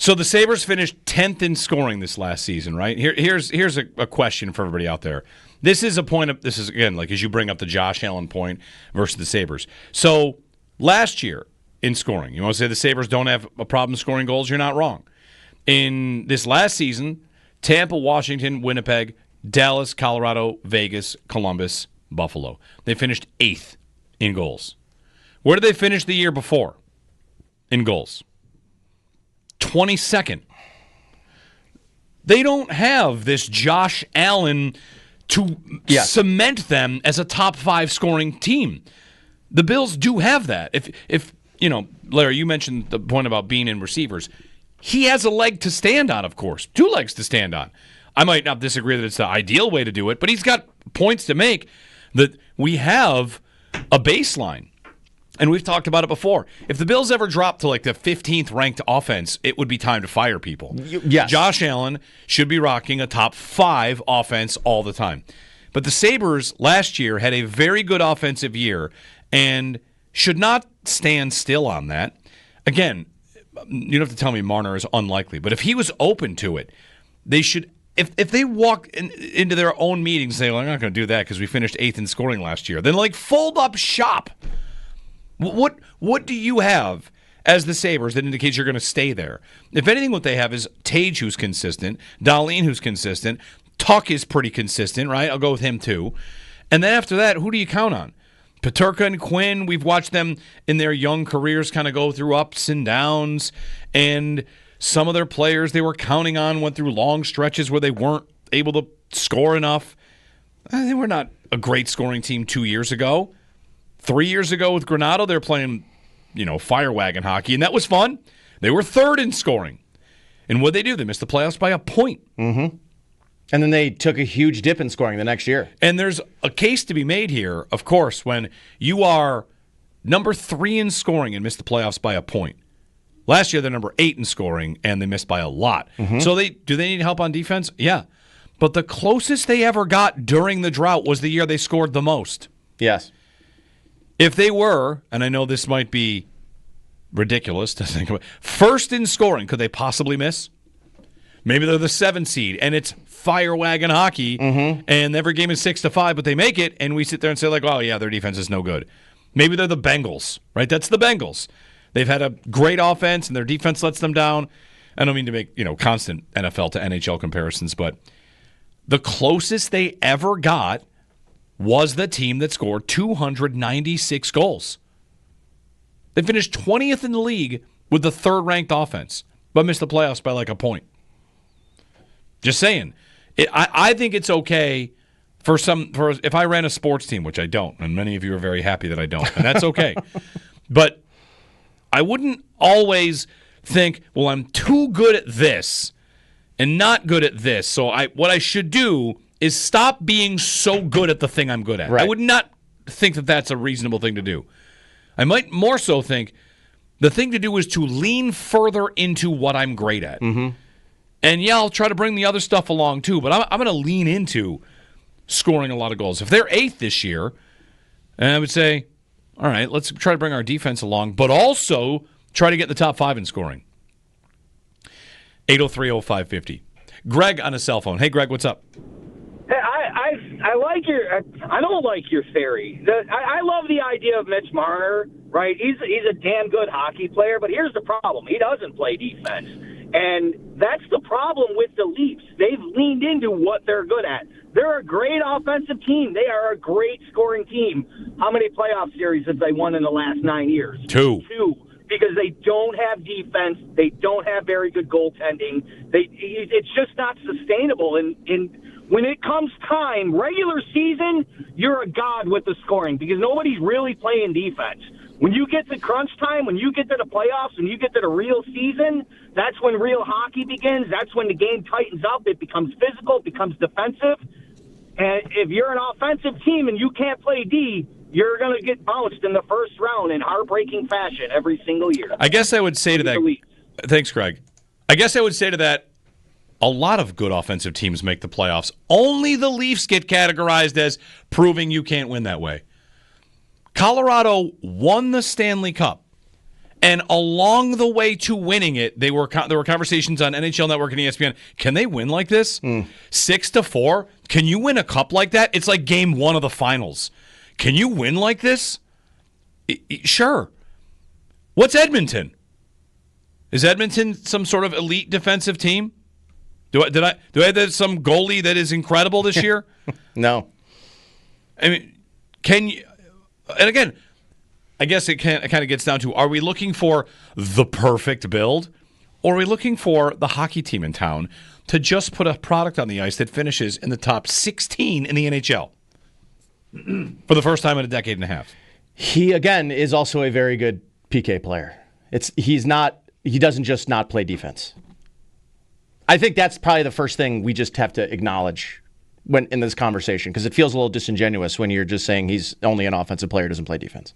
So the Sabres finished 10th in scoring this last season, right? Here's a question for everybody out there. This is, again, like as you bring up the Josh Allen point versus the Sabres. So last year in scoring, you want to say the Sabres don't have a problem scoring goals? You're not wrong. In this last season, Tampa, Washington, Winnipeg, Dallas, Colorado, Vegas, Columbus, Buffalo. They finished 8th in goals. Where did they finish the year before in goals? 22nd. They don't have this Josh Allen to cement them as a top 5 scoring team. The Bills do have that. If Larry, you mentioned the point about being in receivers. He has a leg to stand on, of course. 2 legs to stand on. I might not disagree that it's the ideal way to do it, but he's got points to make that we have a baseline. And we've talked about it before. If the Bills ever drop to like the 15th ranked offense, it would be time to fire people. Yes. Josh Allen should be rocking a top 5 offense all the time. But the Sabres last year had a very good offensive year and should not stand still on that. Again, you don't have to tell me Marner is unlikely, but if he was open to it, they should. If they walk into their own meetings and say, well, I'm not going to do that because we finished 8th in scoring last year, then like fold up shop. What do you have as the Sabres that indicates you're going to stay there? If anything, what they have is Tage, who's consistent, Dahlin, who's consistent, Tuck is pretty consistent, right? I'll go with him too. And then after that, who do you count on? Peterka and Quinn, we've watched them in their young careers kind of go through ups and downs, and some of their players they were counting on went through long stretches where they weren't able to score enough. They were not a great scoring team 2 years ago. 3 years ago with Granato, they were playing, fire wagon hockey, and that was fun. They were 3rd in scoring. And what'd they do? They missed the playoffs by a point. Mm-hmm. And then they took a huge dip in scoring the next year. And there's a case to be made here, of course, when you are number 3 in scoring and miss the playoffs by a point. Last year, they're number 8 in scoring, and they missed by a lot. Mm-hmm. So do they need help on defense? Yeah. But the closest they ever got during the drought was the year they scored the most. Yes. If they were, and I know this might be ridiculous to think about, 1st in scoring, could they possibly miss? Maybe they're the 7 seed, and it's fire wagon hockey, and every game is 6-5, but they make it, and we sit there and say, like, oh, yeah, their defense is no good. Maybe they're the Bengals, right? That's the Bengals. They've had a great offense, and their defense lets them down. I don't mean to make constant NFL to NHL comparisons, but the closest they ever got was the team that scored 296 goals. They finished 20th in the league with the 3rd-ranked offense, but missed the playoffs by like a point. Just saying. I think it's okay for if I ran a sports team, which I don't, and many of you are very happy that I don't, and that's okay. But I wouldn't always think, well, I'm too good at this and not good at this, so what I should do is stop being so good at the thing I'm good at. Right. I would not think that that's a reasonable thing to do. I might more so think the thing to do is to lean further into what I'm great at. Mm-hmm. And, yeah, I'll try to bring the other stuff along, too, but I'm going to lean into scoring a lot of goals. If they're 8th this year, and I would say, all right, let's try to bring our defense along, but also try to get in the top 5 in scoring. 803-0550. Greg on a cell phone. Hey, Greg, what's up? I like I don't like your theory. I love the idea of Mitch Marner, right? He's a damn good hockey player, but here's the problem. He doesn't play defense. And that's the problem with the Leafs. They've leaned into what they're good at. They're a great offensive team. They are a great scoring team. How many playoff series have they won in the last 9 years? 2. Because they don't have defense. They don't have very good goaltending. It's just not sustainable. And when it comes time, regular season, you're a god with the scoring because nobody's really playing defense. When you get to crunch time, when you get to the playoffs, when you get to the real season, that's when real hockey begins. That's when the game tightens up. It becomes physical. It becomes defensive. And if you're an offensive team and you can't play D, you're going to get bounced in the first round in heartbreaking fashion every single year. I guess I would say to that. Thanks, Greg. I guess I would say to that, a lot of good offensive teams make the playoffs. Only the Leafs get categorized as proving you can't win that way. Colorado won the Stanley Cup And along the way to winning it, there were conversations on NHL Network and ESPN. Can they win like this? 6-4? Can you win a cup like that? It's like game one of the finals. Can you win like this? Sure. What's Edmonton? Is Edmonton some sort of elite defensive team? Do I have some goalie that is incredible this year? No. I mean, can you? And again, I guess it kind of gets down to: are we looking for the perfect build, or are we looking for the hockey team in town to just put a product on the ice that finishes in the top 16 in the NHL for the first time in a decade and a half? He, again, is also a very good PK player. He doesn't just not play defense. I think that's probably the first thing we just have to acknowledge when in this conversation, because it feels a little disingenuous when you're just saying he's only an offensive player, doesn't play defense.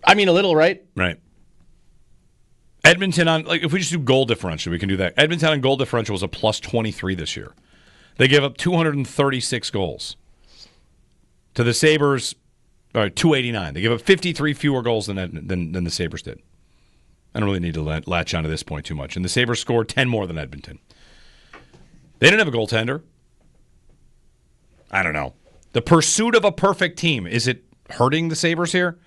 I mean, a little, right? Right. Edmonton if we just do goal differential, we can do that. Edmonton on goal differential was a plus 23 this year. They gave up 236 goals. To the Sabres, 289. They gave up 53 fewer goals than the Sabres did. I don't really need to latch on to this point too much. And the Sabres scored 10 more than Edmonton. They didn't have a goaltender. I don't know. The pursuit of a perfect team, is it hurting the Sabres here?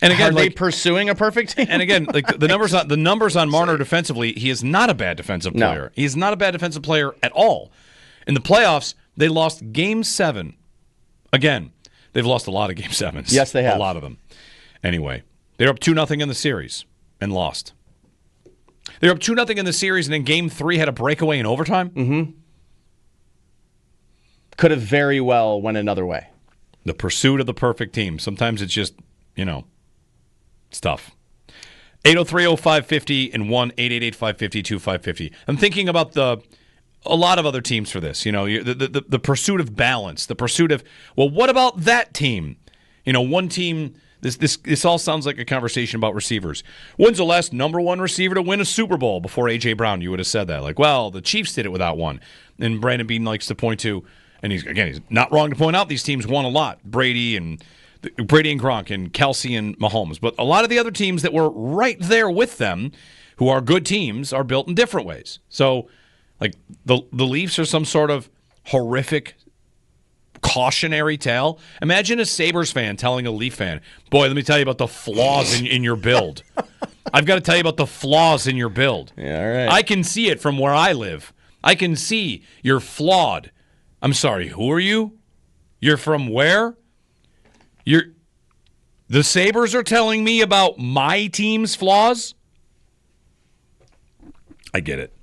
And again, are they pursuing a perfect team? And again, like the numbers on Marner defensively, he is not a bad defensive player. No. He is not a bad defensive player at all. In the playoffs, they lost Game 7. Again, they've lost a lot of Game 7s. Yes, they have. A lot of them. Anyway, they're up 2-0 in the series and lost. They're up 2-0 in the series, and in Game 3 had a breakaway in overtime? Mm-hmm. Could have very well went another way. The pursuit of the perfect team. Sometimes it's just, it's tough. 803-0550 and 1-888-550-2550. I'm thinking about a lot of other teams for this. The pursuit of balance, the pursuit of, well, what about that team? One team, this all sounds like a conversation about receivers. When's the last number one receiver to win a Super Bowl before A.J. Brown? You would have said that. Like, well, the Chiefs did it without one. And Brandon Bean likes to point to, and he's not wrong to point out these teams won a lot. Brady and Gronk and Kelsey and Mahomes. But a lot of the other teams that were right there with them, who are good teams, are built in different ways. So, like, the Leafs are some sort of horrific cautionary tale. Imagine a Sabres fan telling a Leaf fan, boy, let me tell you about the flaws in your build. I've got to tell you about the flaws in your build. Yeah, all right. I can see it from where I live. I can see you're flawed. I'm sorry, who are you? You're from where? The Sabres are telling me about my team's flaws? I get it.